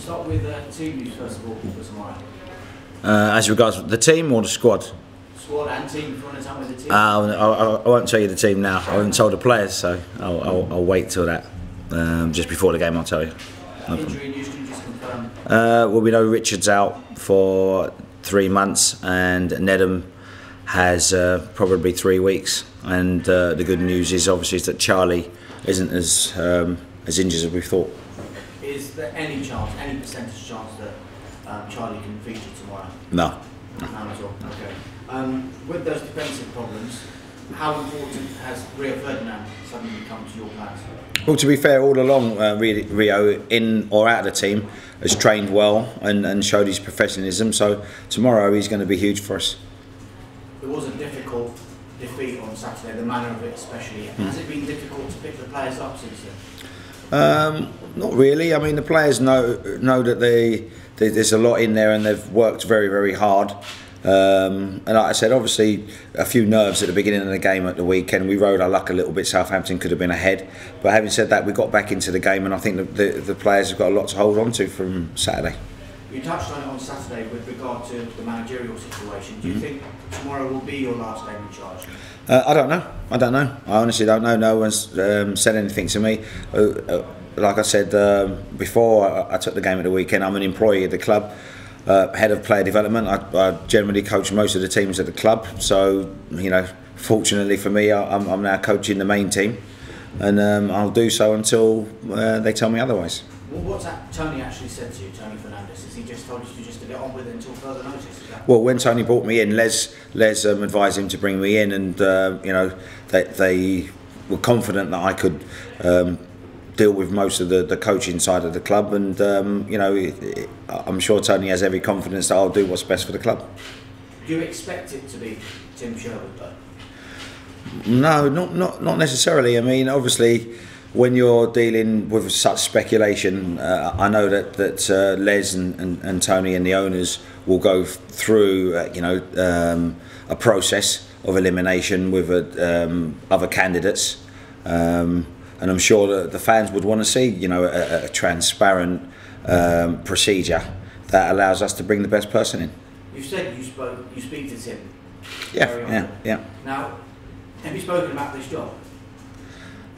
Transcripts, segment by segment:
start with team news first of all for tomorrow. As regards the team or the squad? Squad and team, if you want to tell me the team. I won't tell you the team now. I haven't told the players, so I'll wait till that. Just before the game, I'll tell you. No Injury news, can you just confirm? Well, we know Richard's out for 3 months, and Nedham has probably 3 weeks. And the good news is obviously that Charlie isn't as injured as we thought. Is there any chance, any percentage chance that Charlie can feature tomorrow? No. None at all. Okay. With those defensive problems, how important has Rio Ferdinand suddenly come to your plans? Well, to be fair, all along Rio, in or out of the team, has trained well and showed his professionalism. So tomorrow he's going to be huge for us. It was a difficult defeat on Saturday, the manner of it especially. Has it been difficult to pick the players up since then? Not really. I mean, the players know that there's a lot in there, and they've worked very, very hard. And like I said, obviously a few nerves at the beginning of the game at the weekend. We rode our luck a little bit. Southampton could have been ahead, but having said that, we got back into the game, and I think the players have got a lot to hold on to from Saturday. You touched on it on Saturday with regard to the managerial situation. Do you think tomorrow will be your last game in charge? I don't know. I honestly don't know. No one's said anything to me. Like I said before, I took the game at the weekend. I'm an employee of the club, head of player development. I generally coach most of the teams at the club. So, you know, fortunately for me, I'm now coaching the main team, and I'll do so until they tell me otherwise. Well, what's Tony actually said to you, Tony Fernandez? Has he just told you just to get on with it until further notice? Well, when Tony brought me in, Les advised him to bring me in, and you know, they were confident that I could deal with most of the coaching side of the club, and you know, I'm sure Tony has every confidence that I'll do what's best for the club. Do you expect it to be Tim Sherwood though? No, not necessarily. I mean, obviously, when you're dealing with such speculation, I know that Les and Tony and the owners will go through you know, a process of elimination with other candidates, and I'm sure that the fans would want to see, you know, a transparent procedure that allows us to bring the best person in. You said you speak to Tim. Yeah. Now, have you spoken about this job?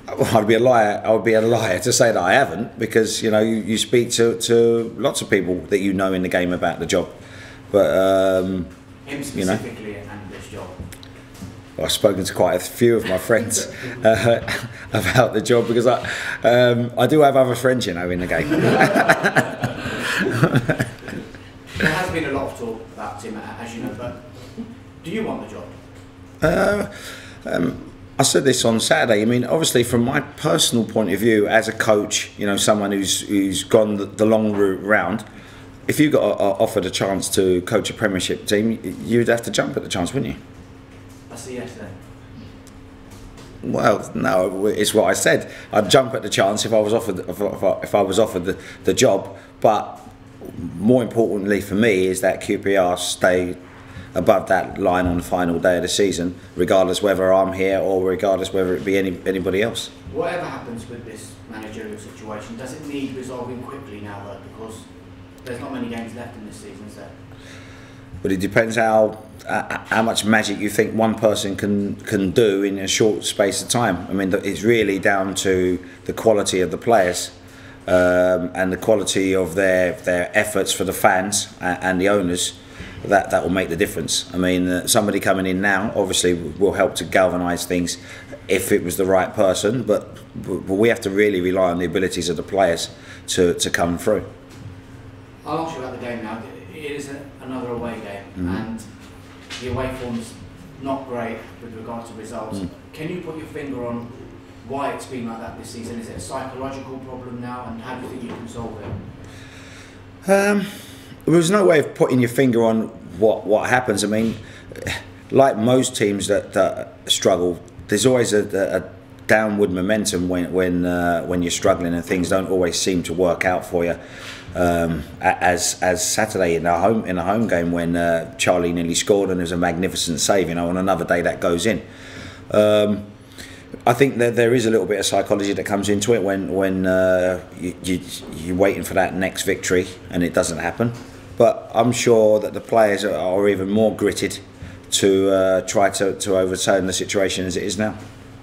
Well, I'd be a liar to say that I haven't, because you know, you speak to lots of people that you know in the game about the job, but him specifically, you know, and this job. Well, I've spoken to quite a few of my friends about the job, because I do have other friends, you know, in the game. There has been a lot of talk about Tim, as you know, but do you want the job? I said this on Saturday. I mean, obviously, from my personal point of view, as a coach, you know, someone who's gone the long route round, if you got offered a chance to coach a Premiership team, you'd have to jump at the chance, wouldn't you? That's a yes then. Well, no, it's what I said. I'd jump at the chance if I was offered the job. But more importantly for me is that QPR stay above that line on the final day of the season, regardless whether I'm here or regardless whether it be anybody else. Whatever happens with this managerial situation, does it need resolving quickly now though? Because there's not many games left in this season, is there? But it depends how much magic you think one person can do in a short space of time. I mean, it's really down to the quality of the players and the quality of their efforts for the fans and the owners. That will make the difference. I mean, somebody coming in now obviously will help to galvanise things if it was the right person, but we have to really rely on the abilities of the players to come through. I'll ask you about the game now. It is another away game, and the away form's not great with regard to results. Can you put your finger on why it's been like that this season? Is it a psychological problem now, and how do you think you can solve it? There's no way of putting your finger on what happens. I mean, like most teams that struggle, there's always a downward momentum when you're struggling and things don't always seem to work out for you. As Saturday in a home game when Charlie nearly scored and it was a magnificent save. You know, on another day that goes in. I think that there is a little bit of psychology that comes into it when you're waiting for that next victory and it doesn't happen. But I'm sure that the players are even more gritted to try to overturn the situation as it is now.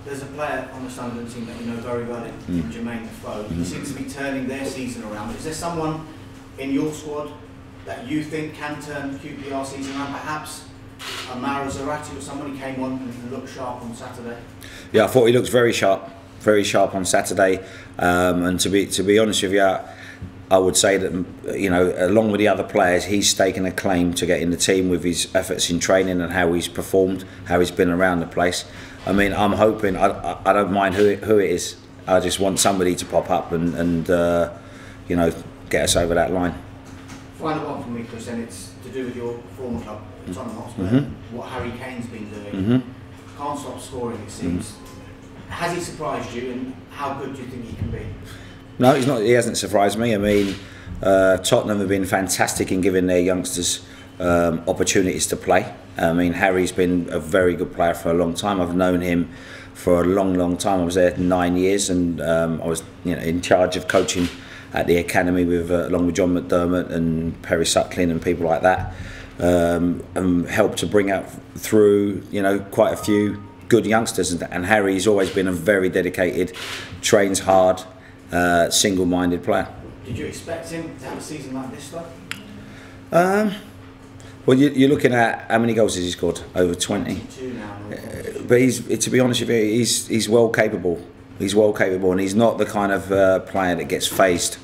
There's a player on the Sunderland team that you know very well, in Jermaine Defoe. He seems to be turning their season around. Is there someone in your squad that you think can turn QPR season around? Perhaps a Mara Zarate or someone who came on and looked sharp on Saturday? Yeah, I thought he looked very sharp on Saturday. And to be honest with you, I would say that, you know, along with the other players, he's taken a claim to get in the team with his efforts in training and how he's performed, how he's been around the place. I mean, I'm hoping, I don't mind who it is. I just want somebody to pop up and you know, get us over that line. Final one from me, Chris, and it's to do with your former club, Tottenham Hotspur, what Harry Kane's been doing. Can't stop scoring, it seems. Has he surprised you, and how good do you think he can be? No, he's not. He hasn't surprised me. I mean, Tottenham have been fantastic in giving their youngsters opportunities to play. I mean, Harry's been a very good player for a long time. I've known him for a long time. I was there 9 years, and I was, you know, in charge of coaching at the academy with along with John McDermott and Perry Suckling and people like that, and helped to bring out through, you know, quite a few good youngsters. And Harry's always been a very dedicated, trains hard, single-minded player. Did you expect him to have a season like this though? Well, you're looking at how many goals has he scored? Over 20. 22 now. But to be honest with you, he's well capable. He's well capable, and he's not the kind of player that gets phased.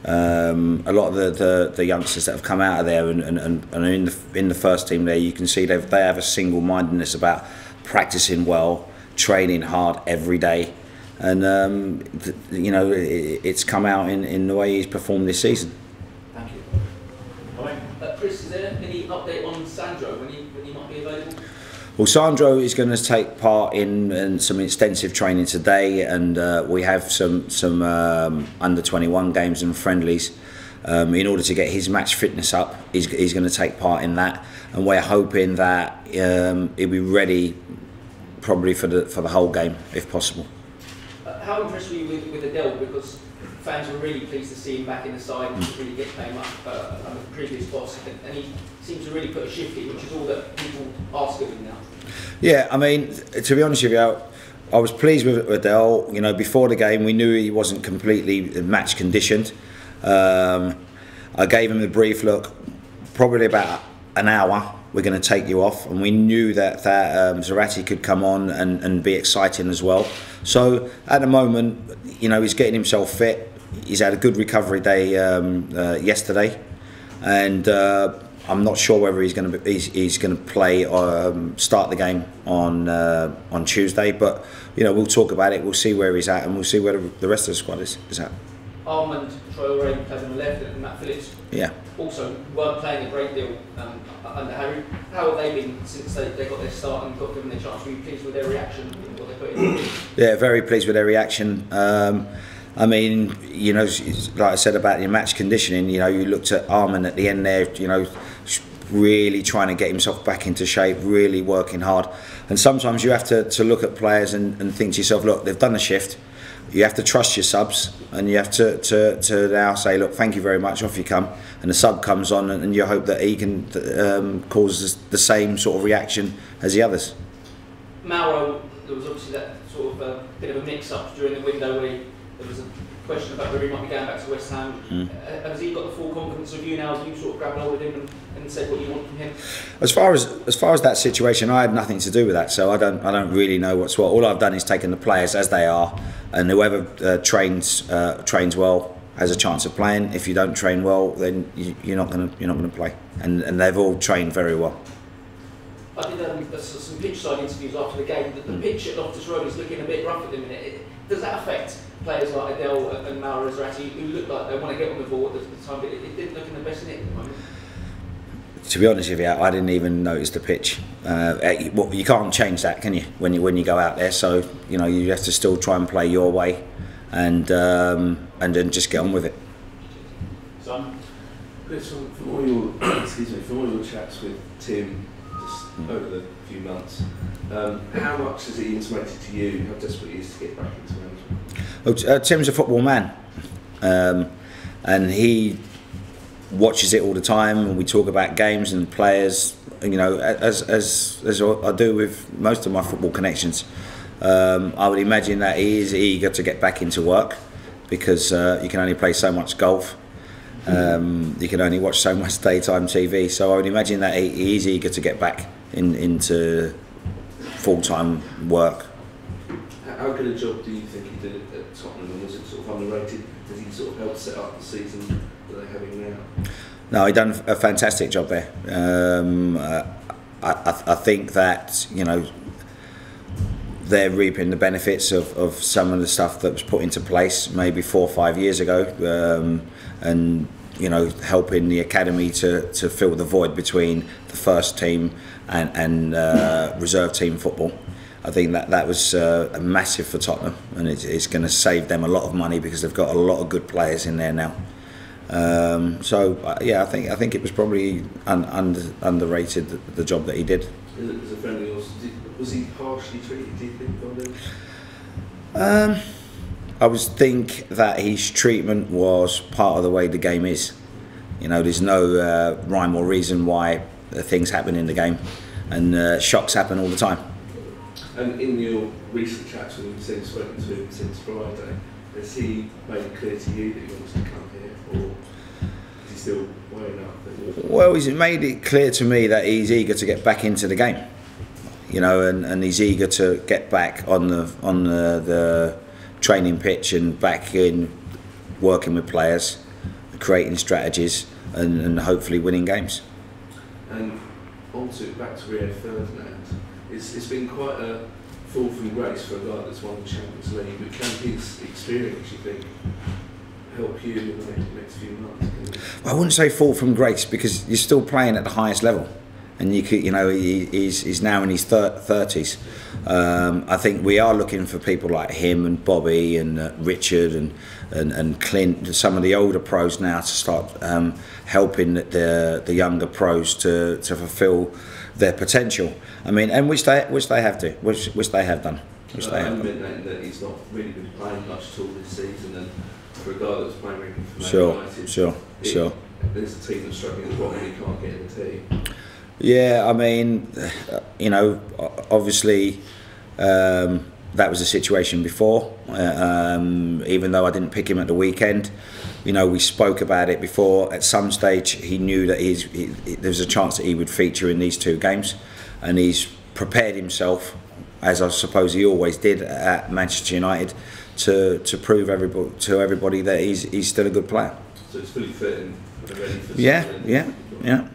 A lot of the youngsters that have come out of there and are in the first team there, you can see they have a single-mindedness about practicing well, training hard every day, and you know, it's come out in the way he's performed this season. Thank you. Chris, is there any update on Sandro when he might be available? Well, Sandro is going to take part in some extensive training today, and we have some under 21 games and friendlies. In order to get his match fitness up, he's going to take part in that, and we're hoping that he'll be ready probably for the whole game if possible. How impressed were you with Adele? Because fans were really pleased to see him back in the side and really get playing up under the previous boss, and he seems to really put a shift in, which is all that people ask of him now. Yeah, I mean, to be honest with you, I was pleased with Adele. You know, before the game, we knew he wasn't completely match conditioned. I gave him the brief look, probably about an hour, we're going to take you off, and we knew that Zarate could come on and be exciting as well. So at the moment, you know, he's getting himself fit. He's had a good recovery day yesterday, and I'm not sure whether he's going to play or start the game on Tuesday. But you know, we'll talk about it. We'll see where he's at, and we'll see where the rest of the squad is at. Armand Traore plays on the left, and Matt Phillips also weren't playing a great deal under Harry. How have they been since they got their start and got given their chance? Were you pleased with their reaction and what they put in? Yeah, very pleased with their reaction. I mean, you know, like I said about your match conditioning, you know, you looked at Armand at the end there, you know, really trying to get himself back into shape, really working hard. And sometimes you have to look at players and think to yourself, look, they've done a shift. You have to trust your subs, and you have to now say, look, thank you very much, off you come. And the sub comes on, and you hope that he can cause the same sort of reaction as the others. Mauro, there was obviously that sort of bit of a mix-up during the window where there was a question about whether he might be going back to West Ham. Has he got the full confidence of you now as you sort of grabbed hold of him and said what you want from him? As far as that situation, I had nothing to do with that, so I don't really know what's what. All I've done is taken the players as they are, and whoever trains well has a chance of playing. If you don't train well, then you're not going to play. And they've all trained very well. I did some pitch side interviews after the game. The pitch at Loftus Road is looking a bit rough at the minute. Does that affect players like Adele and Mauro Zarate, who look like they want to get on the ball at the time, but it didn't look in the best nick at the moment? To be honest with you, I didn't even notice the pitch. Well, you can't change that, can you? When you go out there, so you know you have to still try and play your way, and then just get on with it. Chris, from all your chats with Tim, just over the few months. How much has he intimated to you how desperate he is to get back into management? Well, Tim's a football man, and he watches it all the time, and we talk about games and players, you know, as I do with most of my football connections. I would imagine that he is eager to get back into work, because you can only play so much golf, you can only watch so much daytime TV, so I would imagine that he is eager to get back into full-time work. How good a job do you think he did at Tottenham, and was it sort of underrated? Did he sort of help set up the season that they're having now? No, he done a fantastic job there. I think that, you know, they're reaping the benefits of some of the stuff that was put into place maybe 4 or 5 years ago, and you know, helping the academy to fill the void between the first team and reserve team football. I think that was massive for Tottenham, and it's going to save them a lot of money, because they've got a lot of good players in there now. Yeah, I think it was probably underrated, the job that he did. As a friend of yours, was he harshly treated, do you think, by them? I would think that his treatment was part of the way the game is. You know, there's no rhyme or reason why things happen in the game, and shocks happen all the time. And in your recent chats when you've spoken to him since Friday, has he made it clear to you that he wants to come here, or is he still weighing up? Well, he's made it clear to me that he's eager to get back into the game. You know, and he's eager to get back on the training pitch and back in working with players, creating strategies, and hopefully winning games. And back to Rio Ferdinand. It's been quite a fall from grace for a guy that's won the Champions League, but can his experience, you think, help you in the next few months? I wouldn't say fall from grace, because you're still playing at the highest level, and you know, he's now in his 30s. I think we are looking for people like him and Bobby and Richard and Clint, some of the older pros now, to start helping the younger pros to fulfil their potential. I mean, and which they have done. That he's not really been playing much at all this season, and for a guy that was playing regularly for Man United, sure. There's a team that's struggling with what he can't get in the team. Yeah, I mean, you know, obviously that was a situation before. Even though I didn't pick him at the weekend, you know, we spoke about it before. At some stage, he knew that there was a chance that he would feature in these 2 games, and he's prepared himself, as I suppose he always did at Manchester United, to prove to everybody that he's still a good player. So it's fully fit and ready for yeah.